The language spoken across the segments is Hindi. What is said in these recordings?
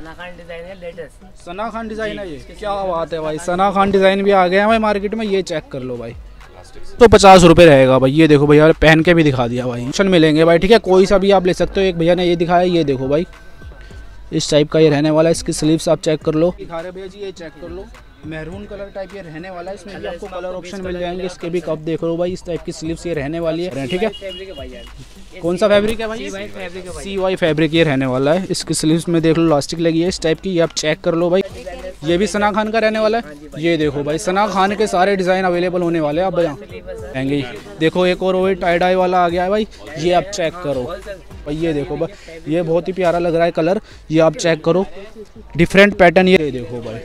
सना खान डिजाइन है लेटेस्ट। सना खान डिजाइन है ये, क्या बात है भाई, सना खान डिजाइन भी आ गया है भाई मार्केट में। ये चेक कर लो भाई, तो 50 रुपये रहेगा भाई। ये देखो भैया पहन के भी दिखा दिया भाई, ऑप्शन मिलेंगे भाई, ठीक है, कोई सा भी आप ले सकते हो। एक भैया ने ये दिखाया, ये देखो भाई इस टाइप का ये रहने वाला है। इसकी स्लीव्स आप चेक कर लो, दिखा रहे भैया जी, ये चेक कर लो, मैरून कलर टाइप ये रहने वाला है। इसमें भी आपको कलर ऑप्शन मिल जाएंगे। इसके भी कप देख लो भाई, इस टाइप की स्लीव्स ये रहने वाली है, ठीक है। कौन सा फैब्रिक है भाई? CY फैब्रिक ये रहने वाला है। इसकी स्लीव्स में देख लो लास्टिक लगी है इस टाइप की, ये आप चेक कर लो भाई। ये भी सना खान का रहने वाला है। ये देखो भाई सना खान के सारे डिज़ाइन अवेलेबल होने वाले हैं। अब यहाँ आएंगे, देखो एक और वही टाई डाई वाला आ गया है भाई, ये आप चेक करो भाई। ये देखो भाई, ये बहुत ही प्यारा लग रहा है कलर, ये आप चेक करो, डिफरेंट पैटर्न। ये देखो भाई,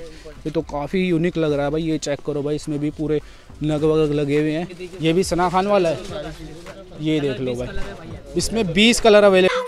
ये तो काफ़ी यूनिक लग रहा है भाई, ये चेक करो भाई। इसमें भी पूरे नग वग लगे हुए हैं। ये भी सना खान वाला है, ये देख लो भाई। इसमें 20 colour available.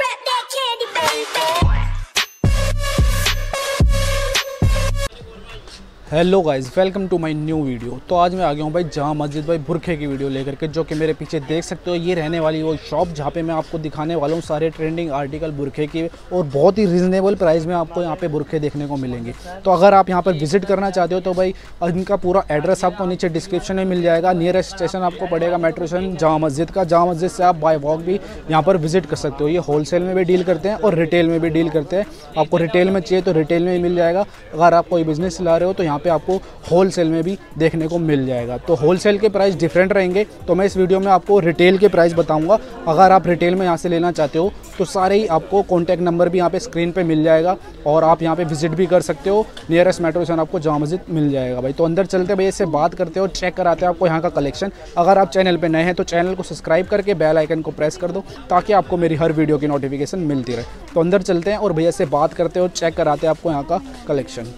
Hello guys, welcome to my new video. तो आज मैं आ गया हूँ भाई जामा मस्जिद भाई बुरखे की वीडियो लेकर के, जो कि मेरे पीछे देख सकते हो। ये रहने वाली वो शॉप जहाँ पे मैं आपको दिखाने वाला हूँ सारे ट्रेंडिंग आर्टिकल बुरखे की, और बहुत ही रिजनेबल प्राइस में आपको यहाँ पे बुरखे देखने को मिलेंगे। तो अगर आप यहाँ पर विजिट करना चाहते हो तो भाई इनका पूरा एड्रेस आपको नीचे डिस्क्रिप्शन में मिल जाएगा। नियरेस्ट स्टेशन आपको पड़ेगा मेट्रो स्टेशन जामा मस्जिद का। जामा मस्जिद से आप बाय वॉक भी यहाँ पर विजिट कर सकते हो। ये होलसेल में भी डील करते हैं और रिटेल में भी डील करते हैं। आपको रिटेल में चाहिए तो रिटेल में ही मिल जाएगा। अगर आप कोई बिजनेस चला रहे हो तो यहाँ पे आपको होलसेल में भी देखने को मिल जाएगा। तो होलसेल के प्राइस डिफरेंट रहेंगे, तो मैं इस वीडियो में आपको रिटेल के प्राइस बताऊंगा। अगर आप रिटेल में यहाँ से लेना चाहते हो तो सारे ही आपको कॉन्टैक्ट नंबर भी यहाँ पे स्क्रीन पे मिल जाएगा, और आप यहाँ पे विजिट भी कर सकते हो। नियरेस्ट मेट्रो स्टेशन आपको जामा मस्जिद मिल जाएगा भाई। तो अंदर चलते भैया इससे बात करते हो, चेक कराते हैं आपको यहाँ का कलेक्शन। अगर आप चैनल पर नए हैं तो चैनल को सब्सक्राइब करके बेल आइकन को प्रेस कर दो, ताकि आपको मेरी हर वीडियो की नोटिफिकेशन मिलती रहे। तो अंदर चलते हैं और भैया से बात करते हो, चेक कराते हैं आपको यहाँ का कलेक्शन।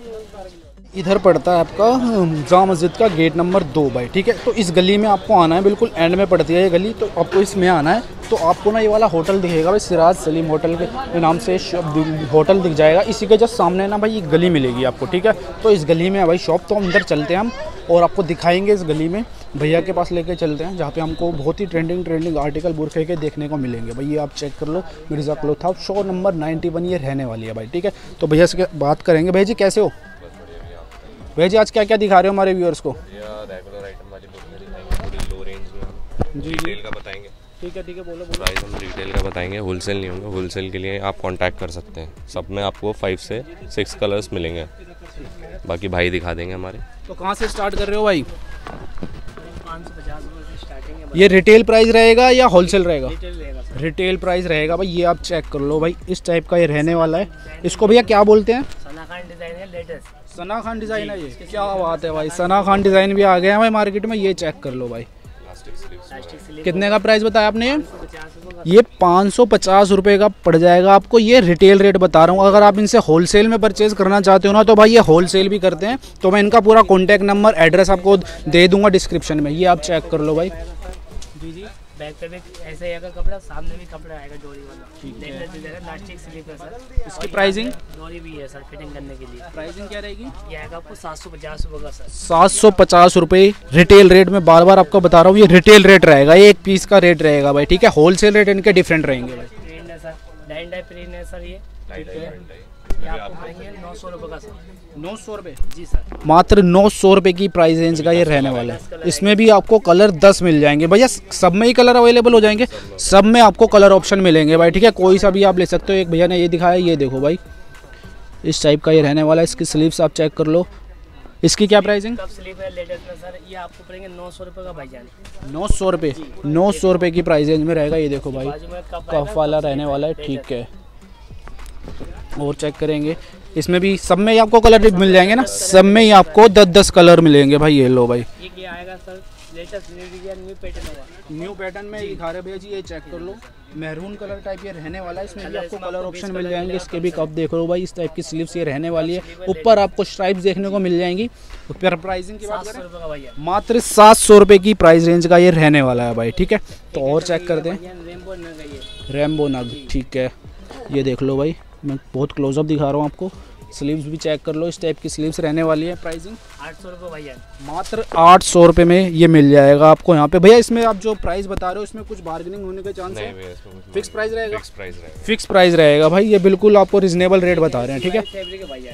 इधर पड़ता है आपका जामा मस्जिद का गेट नंबर 2 भाई, ठीक है। तो इस गली में आपको आना है, बिल्कुल एंड में पड़ती है ये गली। तो आपको इसमें आना है तो आपको ना ये वाला होटल दिखेगा भाई, सिराज सलीम होटल के नाम से होटल दिख जाएगा। इसी के जस्ट सामने ना भाई ये गली मिलेगी आपको, ठीक है। तो इस गली में है भाई शॉप। तो अंदर चलते हैं हम और आपको दिखाएंगे इस गली में। भैया के पास लेके चलते हैं जहाँ पे हमको बहुत ही ट्रेंडिंग आर्टिकल बुरखे के देखने को मिलेंगे भाई। ये आप चेक कर लो, Mirza cloth house, show number 91 ये रहने वाली है भाई, ठीक है। तो भैया से बात करेंगे। भैया जी कैसे हो? भैया जी आज क्या क्या दिखा रहे हो हमारे व्यूअर्स को? रेगुलर आइटम वाली बुक दिखाएंगे, थोड़ी लो रेंज में जी रिटेल का बताएंगे। ठीक है बोलो। प्राइस हम रिटेल का बताएंगे, होलसेल नहीं होंगे। होलसेल के लिए आप कांटेक्ट कर सकते हैं। सब में आपको 5 से 6 कलर्स मिलेंगे, बाकी भाई दिखा देंगे हमारे। तो कहाँ से स्टार्ट कर रहे हो भाई? 550 से स्टार्टिंग है। ये रिटेल प्राइस रहेगा या होलसेल रहेगा? रिटेल प्राइस रहेगा भाई। ये आप चेक कर लो भाई, इस टाइप का ये रहने वाला है। इसको भैया क्या बोलते हैं? सना खान डिजाइन है लेटेस्ट। सना खान डिजाइन है ये, क्या बात है भाई। सना खान डिजाइन भी आ गया है भाई मार्केट में, ये चेक कर लो भाई। कितने का प्राइस बताया आपने? ये 550 रुपये का पड़ जाएगा आपको। ये रिटेल रेट बता रहा हूँ। अगर आप इनसे होलसेल में परचेज करना चाहते हो ना तो भाई ये होलसेल भी करते हैं। तो मैं इनका पूरा कॉन्टैक्ट नंबर एड्रेस आपको दे दूंगा डिस्क्रिप्शन में। ये आप चेक कर लो भाई। जी बैक पे भी ऐसे ही आएगा कपड़ा, सामने भी कपड़ा आएगा डोरी वाला, प्लास्टिक स्लीव है सर। इसकी प्राइसिंग? डोरी भी है सर फिटिंग करने के लिए। प्राइसिंग क्या रहेगी? ये आएगा आपको 750 रुपये का सर। 750 रुपये रिटेल रेट में बार बार आपको बता रहा हूँ। ये रिटेल रेट रहेगा, एक पीस का रेट रहेगा भाई, ठीक है। होलसेल रेट इनके डिफरेंट रहेंगे भाई। प्रिंट है सर, डाई डाई प्रिंट है सर। ये आपको पड़ेंगे 900 रुपये का सर। 900 रुपये? जी सर, मात्र 900 रुपये की प्राइस रेंज का ये रहने वाला है। इसमें भी आपको कलर 10 मिल जाएंगे भैया। सब में ही कलर अवेलेबल हो जाएंगे, सब में आपको कलर ऑप्शन मिलेंगे भाई, ठीक है। कोई सा भी आप ले सकते हो। एक भैया ने ये दिखाया, ये देखो भाई इस टाइप का ये रहने वाला है। इसकी स्लीव्स आप चेक कर लो। इसकी क्या प्राइसिंग? कप स्लीव है लेटेस्ट में सर। ये आपको पड़ेंगे 900 रुपये का भाईजान। 900 रुपये? 900 रुपये की प्राइस रेंज में रहेगा। ये देखो भाई कफ वाला रहने वाला है, ठीक है। और चेक करेंगे, इसमें भी सब में ही आपको कलर मिल जाएंगे ना, सब में ही आपको 10-10 कलर मिलेंगे भाई। ये लो भाई, ये आएगा sir latest new design, new pattern होगा। न्यू पैटर्न में दिखा रहे भैया जी, ये चेक कर लो। मैरून कलर टाइप ये रहने वाला है। इसमें भी आपको कलर ऑप्शन मिल जाएंगे। इसके भी कप देख लो भाई, इस टाइप की स्लीव्स ये रहने वाली है। ऊपर आपको स्ट्राइप्स देखने को मिल जाएंगी। फिर प्राइसिंग की बात करें, मात्र 700 रुपये की प्राइस रेंज का ये रहने वाला है भाई, ठीक है। तो और चेक करते हैं, रैम्बो नग, ठीक है। ये देख लो भाई, मैं बहुत क्लोजअप दिखा रहा हूँ आपको। स्लीव्स भी चेक कर लो, इस टाइप की स्लीव्स रहने वाली है। प्राइसिंग 800 रुपये भैया, मात्र 800 रुपये में ये मिल जाएगा आपको यहाँ पे। भैया इसमें आप जो प्राइस बता रहे हो इसमें कुछ बार्गेनिंग होने के चांस है? फिक्स प्राइस रहेगा? फिक्स प्राइस रहेगा भाई, ये बिल्कुल आपको रिजनेबल रेट बता रहे हैं, ठीक है। फैब्रिक है भैया।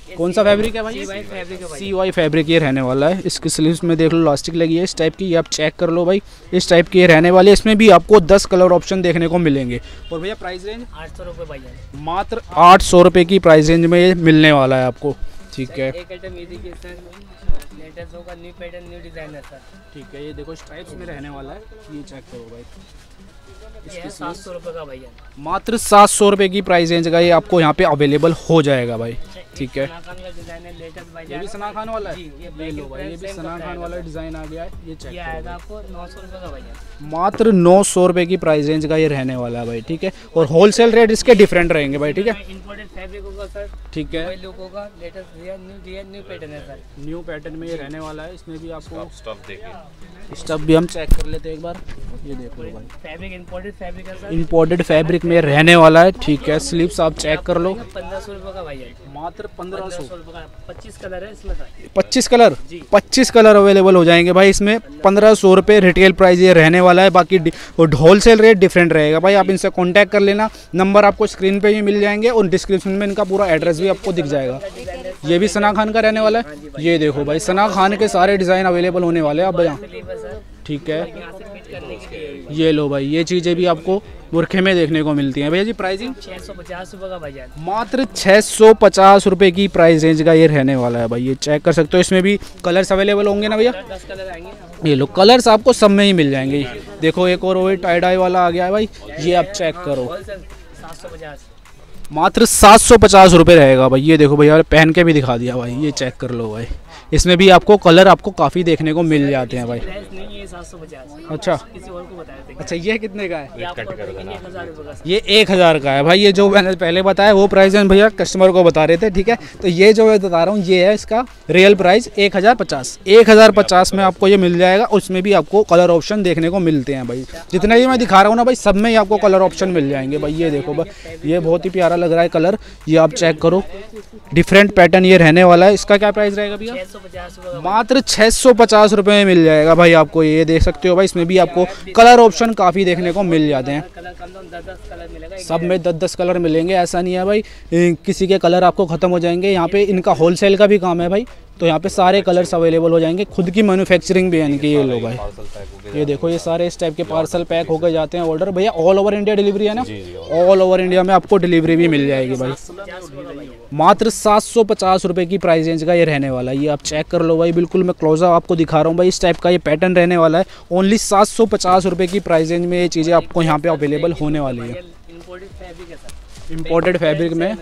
कौन सा फैब्रिक है भाई? CY फैब्रिक है भाई। CY फैब्रिक ये रहने वाला है। इसकी स्लीव्स में देख लो इलास्टिक लगी है इस टाइप की, ये आप चेक कर लो भाई, इस टाइप की ये रहने वाली है। इसमें भी आपको 10 कलर ऑप्शन देखने को मिलेंगे। और भैया प्राइस रेंज 800 रुपये भैया, मात्र 800 रुपये की प्राइस रेंज में ये मिलने वाला है आपको, ठीक है। एक आइटम ये देखिए सर, लेटेस्ट होगा, न्यू पैटर्न न्यू डिजाइन है सर। ठीक है, ये देखो स्ट्राइप्स में रहने वाला है, ये चेक करो भाई। ये है 700 रुपये का भैया, मात्र 700 रुपये की प्राइस रेंज का ये आपको यहाँ पे अवेलेबल हो जाएगा भाई, ठीक है। सना खान का डिजाइन है, लेटेस्ट भैया। ये भी सना खान वाला है, जी, ये ये लो भाई, ये भी सना खान वाला डिज़ाइन आ गया है, ये चेक ये करो आएगा भाई। आपको 900 रुपये का भैया, मात्र 900 रुपये की प्राइस रेंज का ये रहने वाला है भाई, ठीक है। और होलसेल रेट इसके डिफरेंट रहेंगे भाई, ठीक है। इंपोर्टेड फैब्रिक होगा सर, ठीक है, वही लुक होगा, लेटेस्ट डिजाइन न्यू पैटर्न है सर। न्यू पैटर्न में ये रहने वाला है। इसमें भी आपको स्टफ देखिए, स्टफ भी हम चेक कर लेते हैं एक बार, ये देख लो भाई, फैब्रिक इंपोर्टेड फैब्रिक है सर, इंपोर्टेड फैब्रिक में रहने वाला है, ठीक है। स्लीव्स आप चेक कर लो, 1500 रुपये का भैया, मात्र 1500। 1500 रुपये का, 25 कलर है इसमें सर। 25 कलर, जी। 25 कलर अवेलेबल हो जाएंगे भाई इसमें। 1500 रुपये रिटेल प्राइस ये रहने वाला है, बाकी होलसेल रेट डिफरेंट रहेगा भाई। आप इनसे कांटेक्ट कर लेना, नंबर आपको स्क्रीन पे ही मिल जाएंगे और डिस्क्रिप्शन में इनका पूरा एड्रेस भी आपको दिख जाएगा। ये भी सना खान का रहने वाला है, ये देखो भाई, सना खान के सारे डिज़ाइन अवेलेबल होने वाले हैं अब यहाँ, स्लीव है सर, ठीक है। यहाँ से फिट करने के लिए ये लो भाई, ये चीज़ें भी आपको बुरखे में देखने को मिलती हैं भैया जी। प्राइसिंग 650 रुपये का भैया, मात्र 650 रुपये की प्राइस रेंज का ये रहने वाला है भाई, ये चेक कर सकते हो। इसमें भी कलर्स अवेलेबल होंगे ना भैया? 10 कलर आएंगे। ये लो कलर्स आपको सब में ही मिल जाएंगे। देखो एक और वही टाई डाई वाला आ गया है भाई, ये आप चेक करो, होलसेल 750, मात्र 750 रुपये रहेगा भाई। ये देखो भैया, पहन के भी दिखा दिया भाई, ये चेक कर लो भाई। इसमें भी आपको कलर आपको काफ़ी देखने को मिल जाते हैं भाई। प्राइस नहीं है 750, अच्छा किसी और को बताया था। अच्छा, ये कितने का है? ये आपको 1000 रुपये का सर। ये 1000 का है भाई। ये जो मैंने पहले बताया वो प्राइस भैया कस्टमर को बता रहे थे, ठीक है। तो ये जो मैं बता रहा हूँ ये है इसका रियल प्राइस 1050 में आपको ये मिल जाएगा। उसमें भी आपको कलर ऑप्शन देखने को मिलते हैं भाई। जितना ये मैं दिखा रहा हूँ ना भाई, सब में ही आपको कलर ऑप्शन मिल जाएंगे भाई। ये देखो भाई, ये बहुत ही प्यारा लग रहा है कलर, ये आप चेक करो, डिफरेंट पैटर्न ये रहने वाला है। इसका क्या प्राइस रहेगा भैया? 650 रुपये का। मात्र 650 रुपये में मिल जाएगा भाई आपको। ये देख सकते हो भाई, इसमें भी आपको कलर ऑप्शन काफ़ी देखने को मिल जाते हैं। कलर कम से कम 10 कलर मिलेगा। सब में 10 कलर मिलेंगे, ऐसा नहीं है भाई किसी के कलर आपको ख़त्म हो जाएंगे। यहाँ पे इनका होलसेल का भी काम है भाई, तो यहाँ पे सारे कलर्स अवेलेबल हो जाएंगे। खुद की मैन्युफैक्चरिंग भी है इनकी। ये लो भाई, ये देखो, ये सारे इस टाइप के पार्सल पैक होकर जाते हैं ऑर्डर। भैया ऑल ओवर इंडिया डिलीवरी है ना? ऑल ओवर इंडिया में आपको डिलीवरी भी मिल जाएगी भाई। मात्र 750 रुपये की प्राइस रेंज का ये रहने वाला है। ये आप चेक कर लो भाई, बिल्कुल मैं क्लोजअप आपको दिखा रहा हूँ भाई। इस टाइप का ये पैटर्न रहने वाला है। ओनली 750 रुपये की प्राइस रेंज में ये चीज़ें आपको यहाँ पे अवेलेबल होने वाली है। इंपोर्टेड फैब्रिक है सर। इम्पोर्टेड फैब्रिक में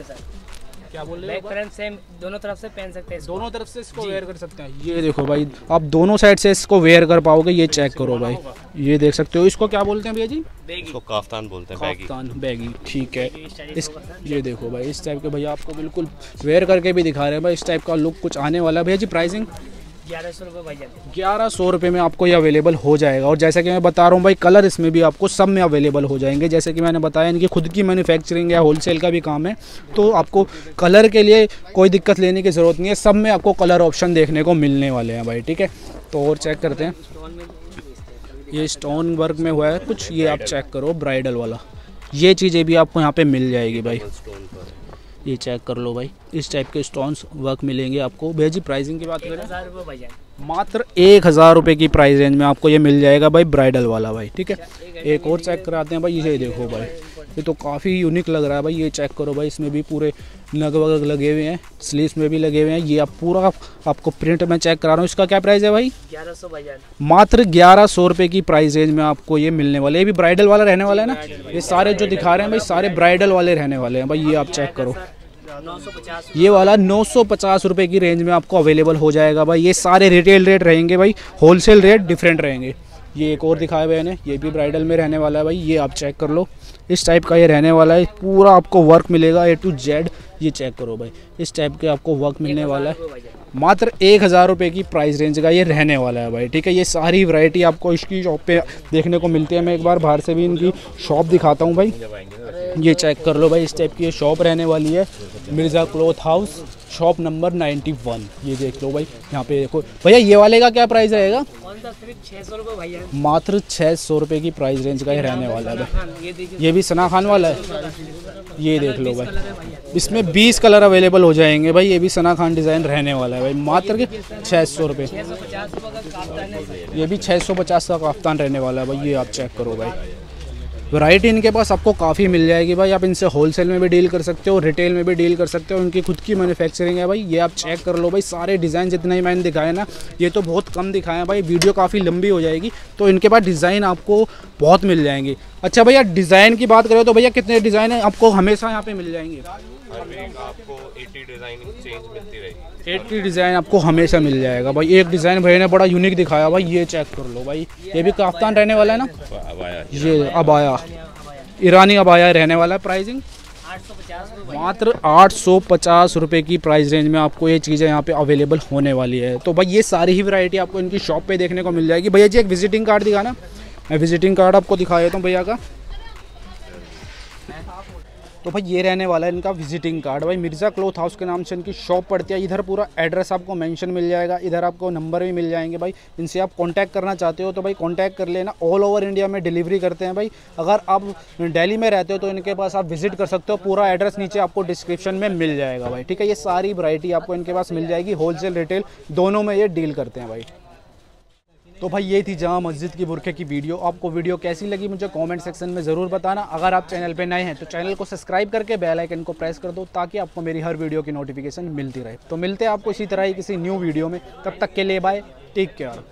क्या बोल रहे बैक फ्रंट सेम, दोनों तरफ से पहन सकते हैं इसको। दोनों तरफ से इसको वेयर कर सकते हैं। ये देखो भाई, आप दोनों साइड से इसको वेयर कर पाओगे। ये चेक करो भाई, ये देख सकते हो। इसको क्या बोलते हैं भैया जी? इसको काफ्तान बोलते हैं, बैगी। काफ्तान, बैगी, ठीक है। इस ये देखो भाई, इस टाइप के भैया आपको बिल्कुल वेयर करके भी दिखा रहे हैं भाई। इस टाइप का लुक कुछ आने वाला है भैया जी। प्राइसिंग 1100 रुपये भैया, 1100 रुपये में आपको ये अवेलेबल हो जाएगा। और जैसा कि मैं बता रहा हूँ भाई, कलर इसमें भी आपको सब में अवेलेबल हो जाएंगे। जैसे कि मैंने बताया, इनकी खुद की मैन्युफैक्चरिंग या होलसेल का भी काम है, तो आपको कलर के लिए कोई दिक्कत लेने की ज़रूरत नहीं है। सब में आपको कलर ऑप्शन देखने को मिलने वाले हैं भाई, ठीक है। तो और चेक करते हैं, ये स्टोन वर्क में हुआ है कुछ, ये आप चेक करो, ब्राइडल वाला। ये चीज़ें भी आपको यहाँ पे मिल जाएगी भाई। ये चेक कर लो भाई, इस टाइप के स्टोन्स वर्क मिलेंगे आपको। भैया जी प्राइसिंग की बात करें, 1000 रुपये भैया, मात्र 1000 रुपये की प्राइस रेंज में आपको ये मिल जाएगा भाई, ब्राइडल वाला भाई, ठीक है। एक और चेक कराते हैं भाई, ये देखो भाई, ये तो काफ़ी यूनिक लग रहा है भाई। ये चेक करो भाई, इसमें भी पूरे नग वग लगे हुए हैं, स्लीव्स में भी लगे हुए हैं। ये आप पूरा आपको प्रिंट में चेक करा रहा हूँ। इसका क्या प्राइस है भाई? 1100 भैया, मात्र 1100 रुपये की प्राइस रेंज में आपको ये मिलने वाला है। ये भी ब्राइडल वाला रहने वाला है ना? ये सारे जो दिखा रहे हैं भाई, सारे ब्राइडल वाले रहने वाले हैं भाई। ये आप चेक करो, 950, ये वाला 950 रुपये की रेंज में आपको अवेलेबल हो जाएगा भाई। ये सारे रिटेल रेट रहेंगे भाई, होलसेल रेट डिफरेंट रहेंगे। ये एक और दिखाया हुआ है, ये भी ब्राइडल में रहने वाला है भाई। ये आप चेक कर लो, इस टाइप का ये रहने वाला है। पूरा आपको वर्क मिलेगा A to Z, ये चेक करो भाई, इस टाइप के आपको वर्क मिलने वाला है। मात्र 1000 रुपये की प्राइस रेंज का ये रहने वाला है भाई, ठीक है। ये सारी वैरायटी आपको इसकी शॉप पे देखने को मिलती है। मैं एक बार बाहर से भी इनकी शॉप दिखाता हूँ भाई, ये चेक कर लो भाई, इस टाइप की ये शॉप रहने वाली है। Mirza cloth house, shop number 91। ये देख लो भाई, यहाँ पे देखो भैया, ये वाले का क्या प्राइस रहेगा? सिर्फ 600 रुपये भैया, मात्र 600 रुपये की प्राइस रेंज का ही रहने वाला है भाई। ये भी सना खान वाला है, ये देख लो भाई, इसमें 20 कलर अवेलेबल हो जाएंगे भाई। ये भी सना खान डिज़ाइन रहने वाला है भाई, मात्र के 600 रुपये। 650 रुपये का काफ्तान है। ये भी 650 का काफ्तान रहने वाला है भाई। ये आप चेक करो भाई, वैरायटी इनके पास आपको काफ़ी मिल जाएगी भाई। आप इनसे होलसेल में भी डील कर सकते हो, रिटेल में भी डील कर सकते हो। उनकी खुद की मैन्युफैक्चरिंग है भाई। ये आप चेक कर लो भाई, सारे डिज़ाइन जितने ही मैंने दिखाए ना, ये तो बहुत कम दिखाए हैं भाई, वीडियो काफ़ी लंबी हो जाएगी। तो इनके पास डिज़ाइन आपको बहुत मिल जाएंगे। अच्छा भैया, डिज़ाइन की बात करें तो भैया कितने डिज़ाइन है आपको हमेशा यहाँ पे मिल जाएंगे? आपको 80 डिज़ाइन चेंज मिलती रहेगी। 80 डिज़ाइन आपको हमेशा मिल जाएगा भाई। एक डिज़ाइन भैया ने बड़ा यूनिक दिखाया भाई, ये चेक कर लो भाई। ये भी काफ्तान रहने वाला है ना, ये अबाया, ईरानी अबाया रहने वाला है। प्राइसिंग 850 रुपये, मात्र 850 रुपये की प्राइस रेंज में आपको ये चीज़ें यहाँ पे अवेलेबल होने वाली है। तो भाई ये सारी ही वैरायटी आपको इनकी शॉप पे देखने को मिल जाएगी। भैया जी एक विजिटिंग कार्ड दिखाना, मैं विजिटिंग कार्ड आपको दिखा देता हूँ भैया का। तो भाई ये रहने वाला है इनका विजिटिंग कार्ड भाई। मिर्ज़ा क्लॉथ हाउस के नाम से इनकी शॉप पड़ती है। इधर पूरा एड्रेस आपको मेंशन मिल जाएगा, इधर आपको नंबर भी मिल जाएंगे भाई। इनसे आप कांटेक्ट करना चाहते हो तो भाई कांटेक्ट कर लेना। ऑल ओवर इंडिया में डिलीवरी करते हैं भाई। अगर आप दिल्ली में रहते हो तो इनके पास आप विजिट कर सकते हो। पूरा एड्रेस नीचे आपको डिस्क्रिप्शन में मिल जाएगा भाई, ठीक है। ये सारी वैरायटी आपको इनके पास मिल जाएगी, होलसेल रिटेल दोनों में ये डील करते हैं भाई। तो भाई ये थी जामा मस्जिद की बुरखे की वीडियो। आपको वीडियो कैसी लगी मुझे कमेंट सेक्शन में ज़रूर बताना। अगर आप चैनल पे नए हैं तो चैनल को सब्सक्राइब करके बेल आइकन को प्रेस कर दो, ताकि आपको मेरी हर वीडियो की नोटिफिकेशन मिलती रहे। तो मिलते हैं आपको इसी तरह ही किसी न्यू वीडियो में, तब तक के लिए बाय, टेक केयर।